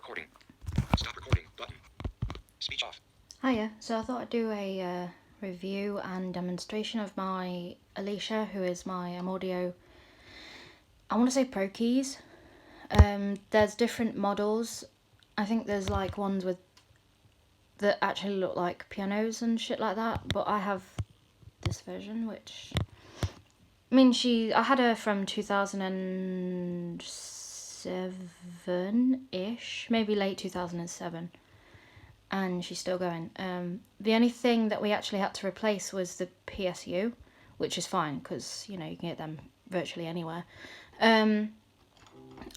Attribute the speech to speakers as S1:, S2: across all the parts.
S1: recording. Stop recording button. Speech off.
S2: Hiya, so I thought I'd do a review and demonstration of my Alicia, who is my audio, I want to say prokeys. There's different models. I think there's like ones with that actually look like pianos and shit like that, but I have this version, which I mean, I had her from 2007-ish, maybe late 2007, and she's still going. The only thing that we actually had to replace was the PSU, which is fine because, you know, you can get them virtually anywhere.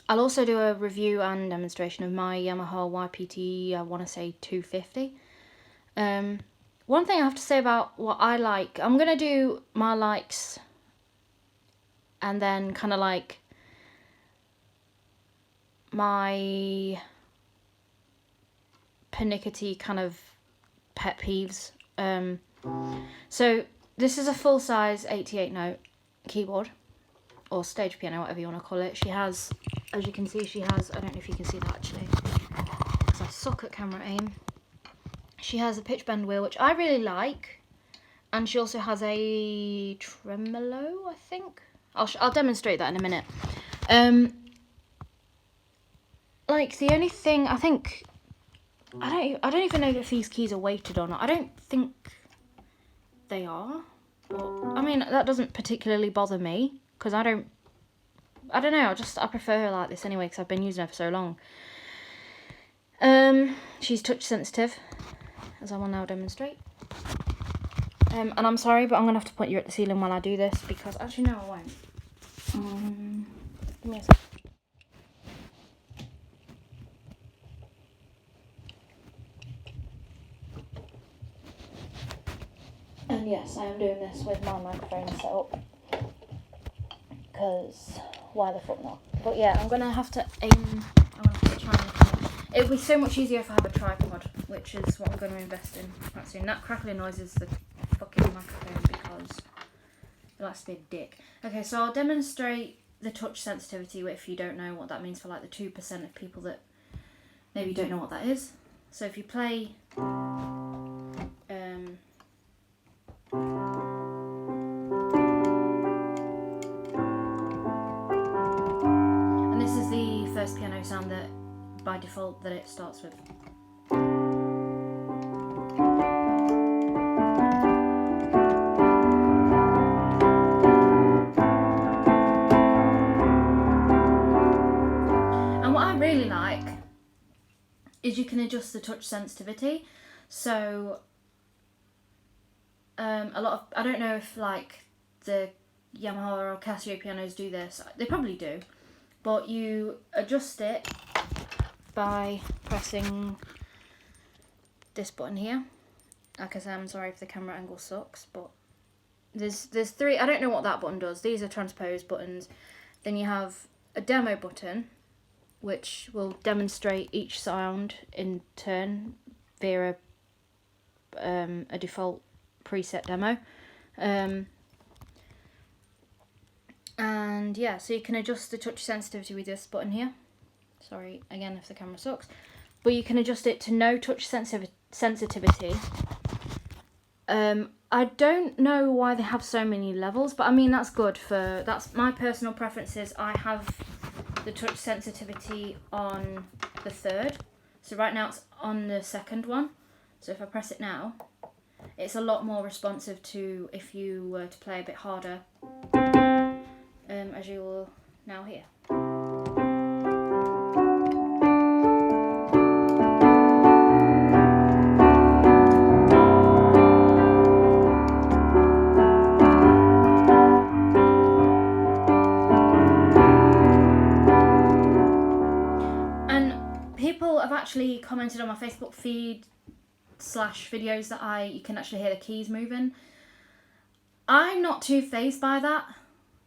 S2: I'll also do a review and demonstration of my Yamaha YPT, I want to say 250. One thing I have to say about what I like, I'm going to do my likes and then kind of like my pernickety kind of pet peeves. So this is a full-size 88 note keyboard or stage piano, whatever you want to call it. She has, as you can see, I don't know if you can see that actually because I suck at camera aim. She has a pitch bend wheel, which I really like, and she also has a tremolo, I think. I'll demonstrate that in a minute. Like the only thing I think, I don't even know if these keys are weighted or not. I don't think they are. But, I mean, that doesn't particularly bother me because I don't know. I prefer her like this anyway because I've been using her for so long. She's touch sensitive, as I will now demonstrate. And I'm sorry, but I'm going to have to point you at the ceiling while I do this because, actually, no, I won't. Give me a sec. And yes, I am doing this with my microphone set up because why the fuck not? But yeah, I'm going to have to aim, I'm going to have to try and, it would be so much easier if I have a tripod, which is what I'm going to invest in quite soon. That crackling noise is the fucking microphone because it likes to be a dick. Okay, so I'll demonstrate the touch sensitivity if you don't know what that means for like the 2% of people that maybe don't know what that is. So if you play and this is the first piano sound that by default that it starts with. And what I really like is you can adjust the touch sensitivity. So a lot of, I don't know if like the Yamaha or Casio pianos do this. They probably do, but you adjust it by pressing this button here. Like I said, I'm sorry if the camera angle sucks, but there's three. I don't know what that button does. These are transposed buttons. Then you have a demo button, which will demonstrate each sound in turn via a default preset demo. And yeah, so you can adjust the touch sensitivity with this button here. Sorry again if the camera sucks, but you can adjust it to no touch sensitivity. I don't know why they have so many levels, but I mean that's good for, that's my personal preferences. I have the touch sensitivity on the 3rd, so right now it's on the 2nd one. So if I press it now, it's a lot more responsive to if you were to play a bit harder, as you will now hear. People have actually commented on my Facebook feed / videos that you can actually hear the keys moving. I'm not too fazed by that.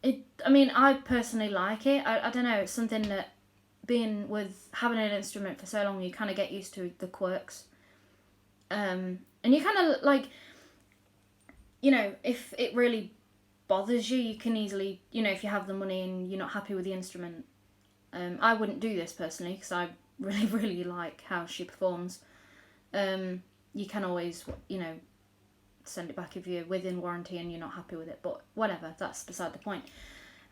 S2: I mean, I personally like it. I don't know, it's something that being with having an instrument for so long, you kind of get used to the quirks. And you kind of like, you know, if it really bothers you, you can easily, you know, if you have the money and you're not happy with the instrument. I wouldn't do this personally because I really like how she performs. You can always, you know, send it back if you're within warranty and you're not happy with it, but whatever, that's beside the point.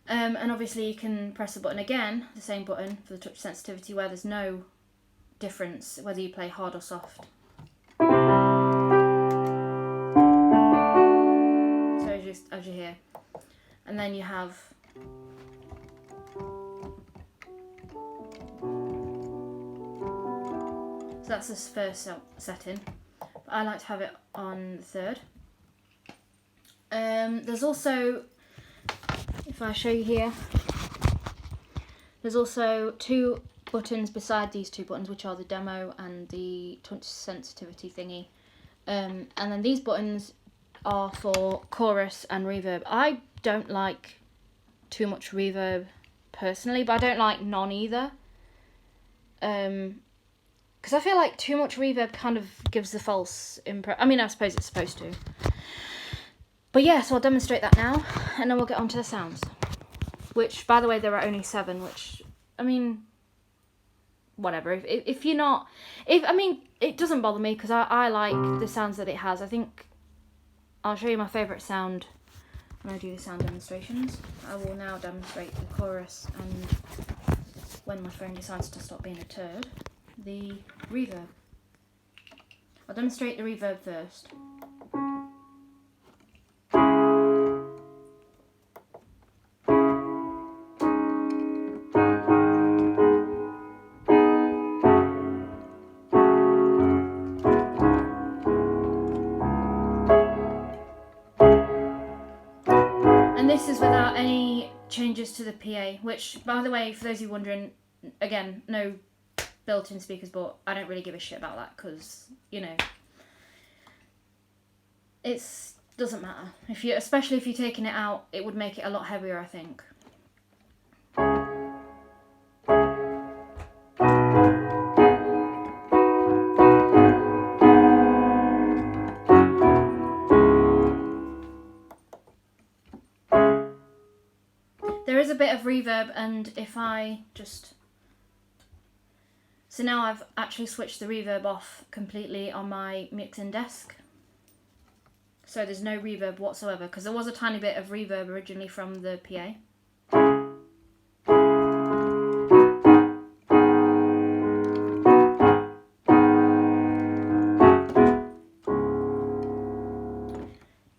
S2: And obviously you can press the button again, the same button for the touch sensitivity, where there's no difference whether you play hard or soft. So as you hear. And then you have so that's this first setting. But I like to have it on the third. There's also, if I show you here, there's also two buttons beside these two buttons, which are the demo and the touch sensitivity thingy. And then these buttons are for chorus and reverb. I don't like too much reverb personally, but I don't like none either. Because I feel like too much reverb kind of gives the false impression. I mean, I suppose it's supposed to. But yeah, so I'll demonstrate that now, and then we'll get on to the sounds. Which, by the way, there are only 7, which, I mean, whatever. If you're not... I mean, it doesn't bother me, because I like the sounds that it has. I think I'll show you my favourite sound when I do the sound demonstrations. I will now demonstrate the chorus, and when my phone decides to stop being a turd, the reverb. I'll demonstrate the reverb first. And this is without any changes to the PA, which, by the way, for those of you wondering, again, no built-in speakers, but I don't really give a shit about that, because, you know, it's doesn't matter. Especially if you're taking it out, it would make it a lot heavier, I think. There is a bit of reverb, and if I just... So now I've actually switched the reverb off completely on my mixing desk. So there's no reverb whatsoever, because there was a tiny bit of reverb originally from the PA. I'm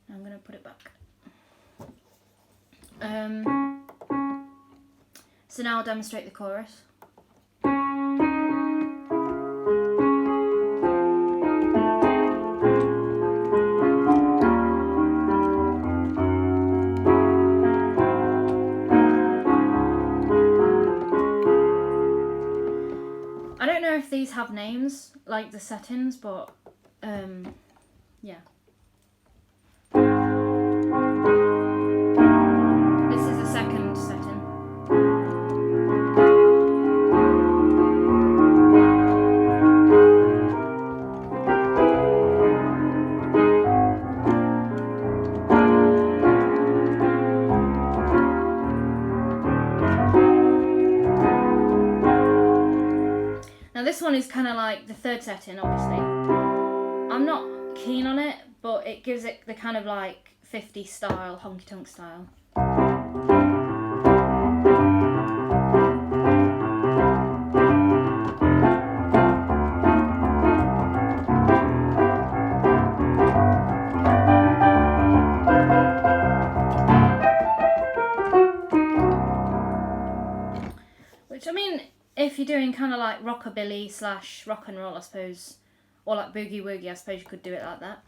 S2: going to put it back. So now I'll demonstrate the chorus. I don't know if these have names, like the settings, but yeah. This is the second setting. Now this one is kind of like the third setting, obviously. I'm not keen on it, but it gives it the kind of like 50s style, honky-tonk style. Which, I mean, if you're doing kind of like rockabilly / rock and roll, I suppose, or like boogie woogie, I suppose you could do it like that.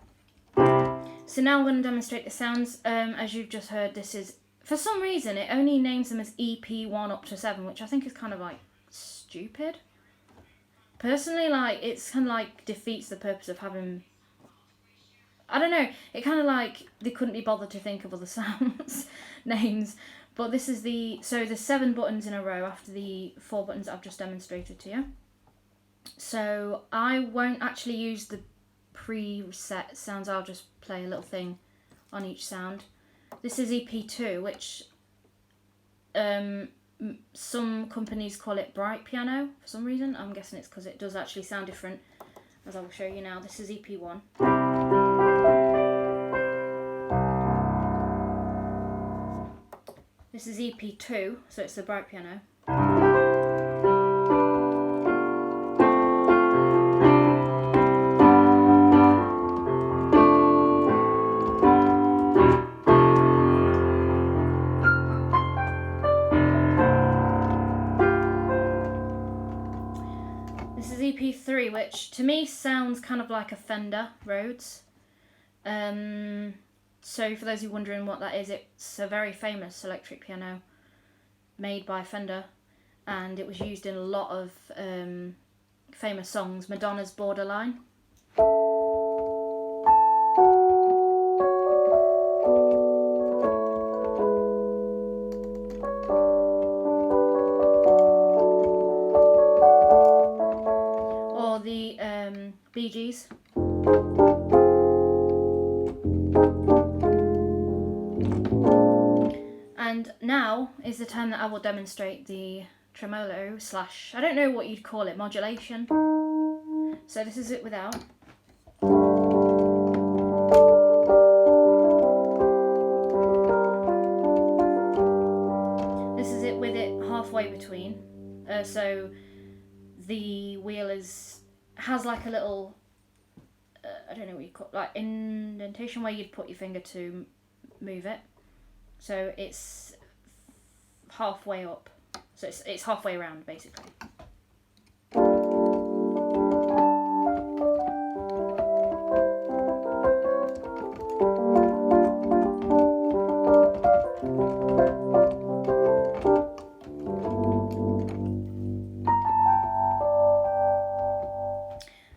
S2: So now I'm going to demonstrate the sounds. As you've just heard, this is, for some reason, it only names them as EP1 up to 7, which I think is kind of like stupid. Personally, like, it's kind of like defeats the purpose of having, I don't know, it kind of like they couldn't be bothered to think of other sounds names. But this is so there's 7 buttons in a row after the 4 buttons I've just demonstrated to you. So I won't actually use the preset sounds, I'll just play a little thing on each sound. This is EP2, which some companies call it bright piano for some reason. I'm guessing it's because it does actually sound different, as I will show you now. This is EP1. This is EP2, so it's the bright piano. This is EP3, which to me sounds kind of like a Fender Rhodes. So for those who are wondering what that is, it's a very famous electric piano made by Fender, and it was used in a lot of famous songs. Madonna's Borderline. Or the Bee Gees. And now is the time that I will demonstrate the tremolo slash, I don't know what you'd call it, modulation. So this is it without. This is it with it halfway between. So the wheel has like a little, I don't know what you call it, like indentation where you'd put your finger to move it. So it's halfway up. So it's halfway around basically.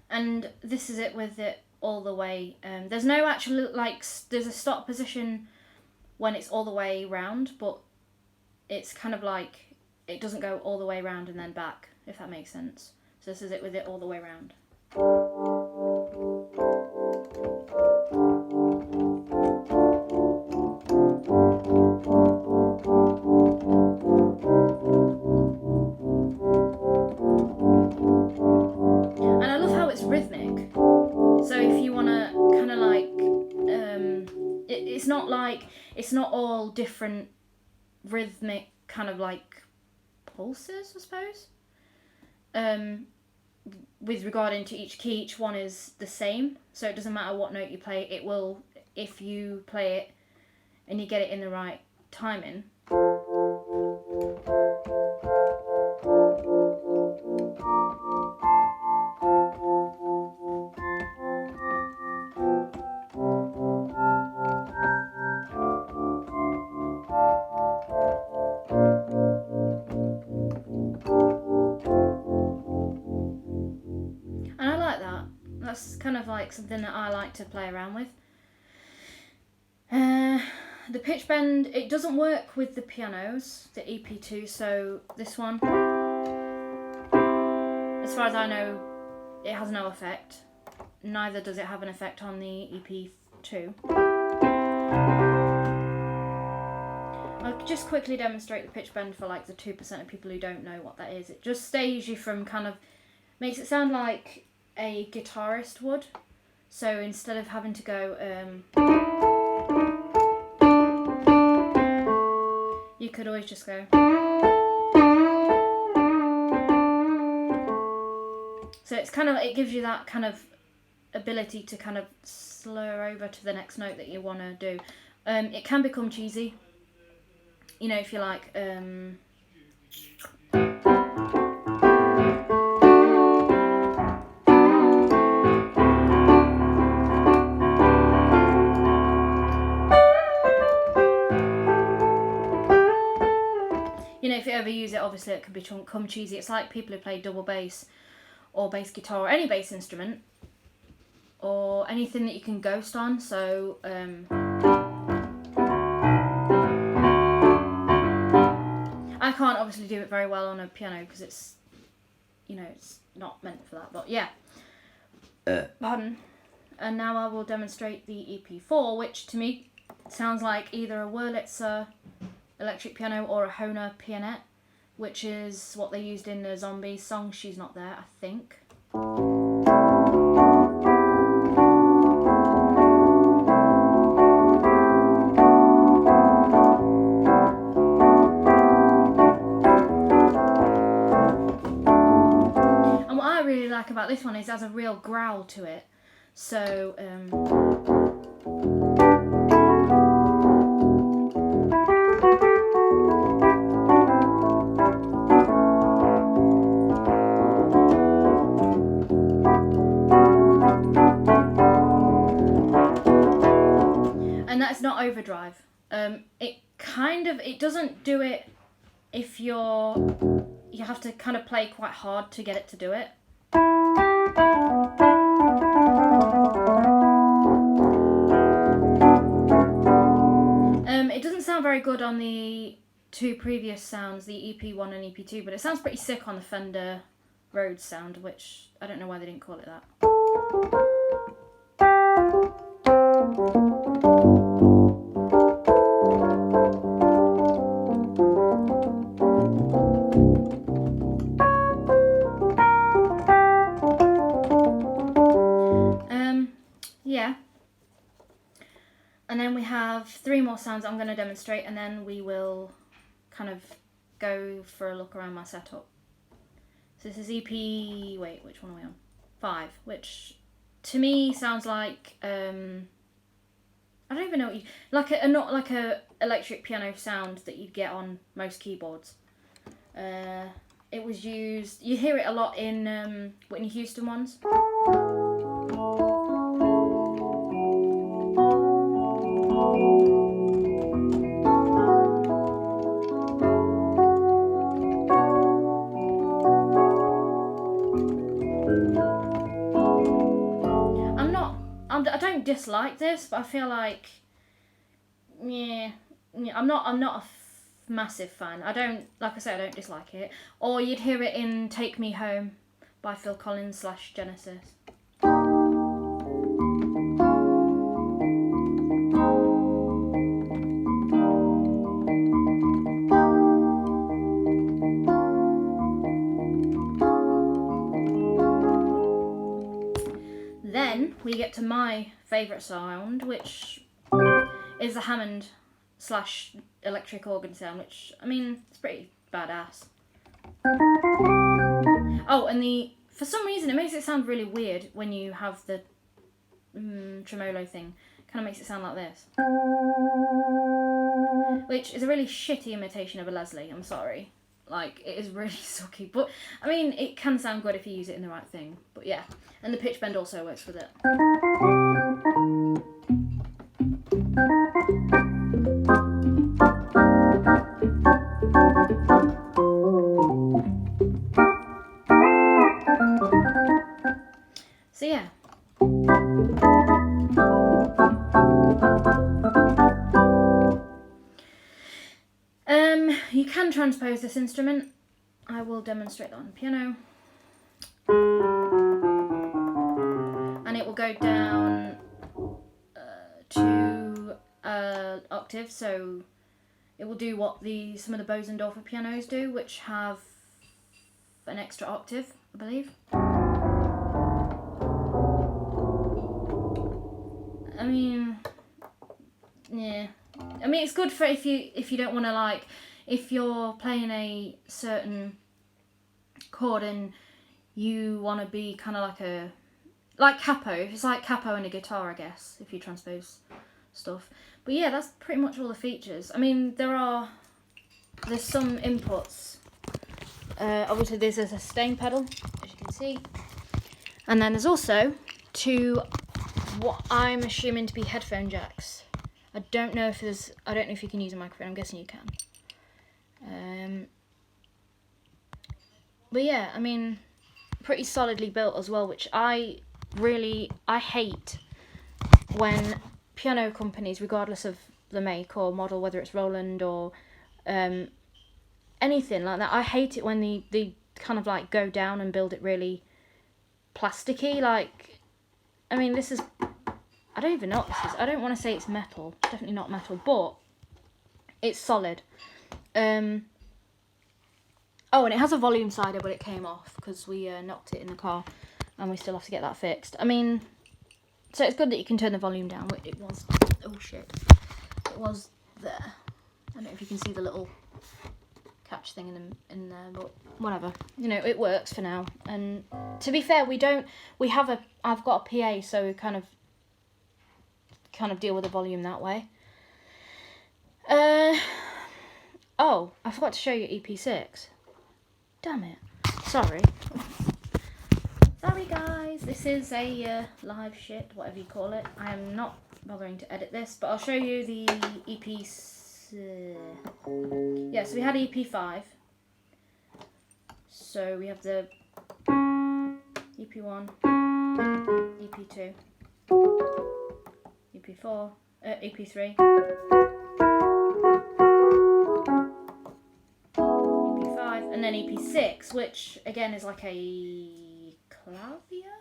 S2: And this is it with it all the way. There's no actual, like, there's a stop position when it's all the way round, but it's kind of like it doesn't go all the way round and then back, if that makes sense. So this is it with it all the way round. And I love how it's rhythmic. So if you want to kind of like, it's not all different rhythmic kind of like pulses, I suppose. With regarding to each key, each one is the same, so it doesn't matter what note you play, it will, if you play it and you get it in the right timing. That's kind of like something that I like to play around with. The pitch bend, it doesn't work with the pianos, the EP2, so this one, as far as I know, it has no effect. Neither does it have an effect on the EP2. I'll just quickly demonstrate the pitch bend for like the 2% of people who don't know what that is. It just stays you from kind of, makes it sound like a guitarist would. So instead of having to go you could always just go. So it's kind of, it gives you that kind of ability to kind of slur over to the next note that you want to do. It can become cheesy, you know, if you like if you ever use it, obviously it can become cheesy. It's like people who play double bass or bass guitar or any bass instrument or anything that you can ghost on. So I can't obviously do it very well on a piano because it's, you know, it's not meant for that, but yeah. Pardon. And now I will demonstrate the EP4, which to me sounds like either a Wurlitzer electric piano or a Hohner pianette. which is what they used in the Zombies song. She's Not There, I think. And what I really like about this one is it has a real growl to it. So, and that's not overdrive. It doesn't do it if you have to kind of play quite hard to get it to do it. It doesn't sound very good on the two previous sounds, the EP1 and EP2, but it sounds pretty sick on the Fender Rhodes sound, which I don't know why they didn't call it that. Yeah. And then we have 3 more sounds I'm going to demonstrate, and then we will kind of go for a look around my setup. So this is EP, wait, which one are we on? 5, which to me sounds like, I don't even know what not like a electric piano sound that you'd get on most keyboards. It was used, you hear it a lot in Whitney Houston ones. I don't dislike this, but I feel like, yeah, I'm not a massive fan. I don't dislike it. Or you'd hear it in Take Me Home by Phil Collins / Genesis. Then we get to my favourite sound, which is the Hammond / electric organ sound, which, I mean, it's pretty badass. Oh, and for some reason it makes it sound really weird when you have the tremolo thing. Kind of makes it sound like this. Which is a really shitty imitation of a Leslie, I'm sorry. Like, it is really sucky, but I mean, it can sound good if you use it in the right thing. But yeah, and the pitch bend also works with it. So yeah. You can transpose this instrument. I will demonstrate that on the piano. And it will go down 2 octaves, so it will do what some of the Bosendorfer pianos do, which have an extra octave, I believe. I mean, yeah. I mean, it's good for if you don't want to, like, if you're playing a certain chord and you want to be kind of like capo. It's like capo and a guitar, I guess, if you transpose stuff. But yeah, that's pretty much all the features. I mean, there's some inputs. Obviously, there's a sustain pedal, as you can see, and then there's also 2 what I'm assuming to be headphone jacks. I don't know if you can use a microphone. I'm guessing you can. But yeah, I mean, pretty solidly built as well, which I hate when piano companies, regardless of the make or model, whether it's Roland or anything like that, I hate it when they kind of like go down and build it really plasticky. Like, I mean, this is, I don't even know what this is. I don't want to say it's metal. It's definitely not metal, but it's solid. Oh, and it has a volume slider, but it came off because we knocked it in the car, and we still have to get that fixed. I mean, so it's good that you can turn the volume down. It was, oh shit, it was there. I don't know if you can see the little catch thing in there, but whatever. You know, it works for now. And to be fair, I've got a PA, so we kind of deal with the volume that way. Oh, I forgot to show you EP6. Damn it. Sorry. Sorry guys, this is a live shit, whatever you call it. I am not bothering to edit this, but I'll show you the EP. Yeah, so we had EP5. So we have the EP1, EP2, EP4, EP3, EP5, and then EP6, which again is like a clavier.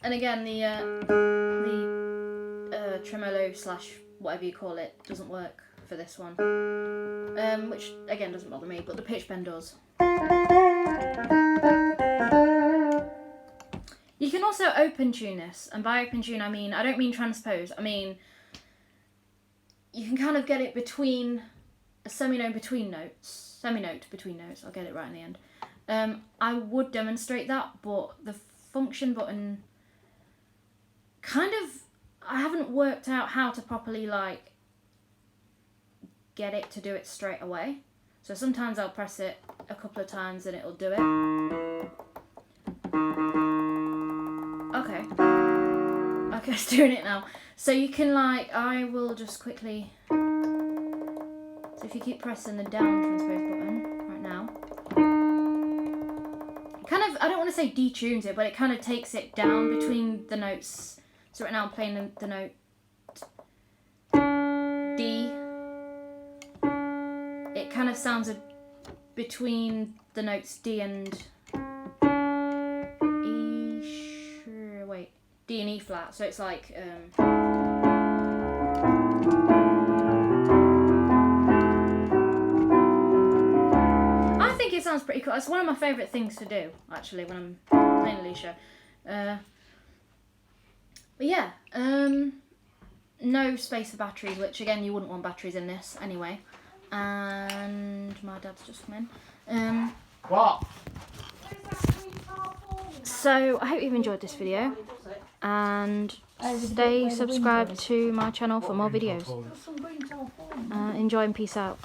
S2: And again, the tremolo / whatever you call it doesn't work for this one, which again doesn't bother me, but the pitch bend does. You can also open tune this, and by open tune I don't mean transpose. I mean you can kind of get it between a seminote between notes. I'll get it right in the end. I would demonstrate that, but the function button I haven't worked out how to properly get it to do it straight away. So sometimes I'll press it a couple of times and it'll do it. Okay, it's doing it now. So you can I will just quickly, so if you keep pressing the down transpose button right now, I don't want to say detunes it, but it kind of takes it down between the notes. So right now I'm playing the note D. It kind of sounds between the notes D and D and E flat. So it's like I think it sounds pretty cool. It's one of my favourite things to do actually when I'm playing Alicia. But yeah, no space for batteries, which again you wouldn't want batteries in this anyway. And my dad's just come in.
S3: What?
S2: So I hope you've enjoyed this video, and stay subscribed to my channel for more videos. Enjoy and peace out.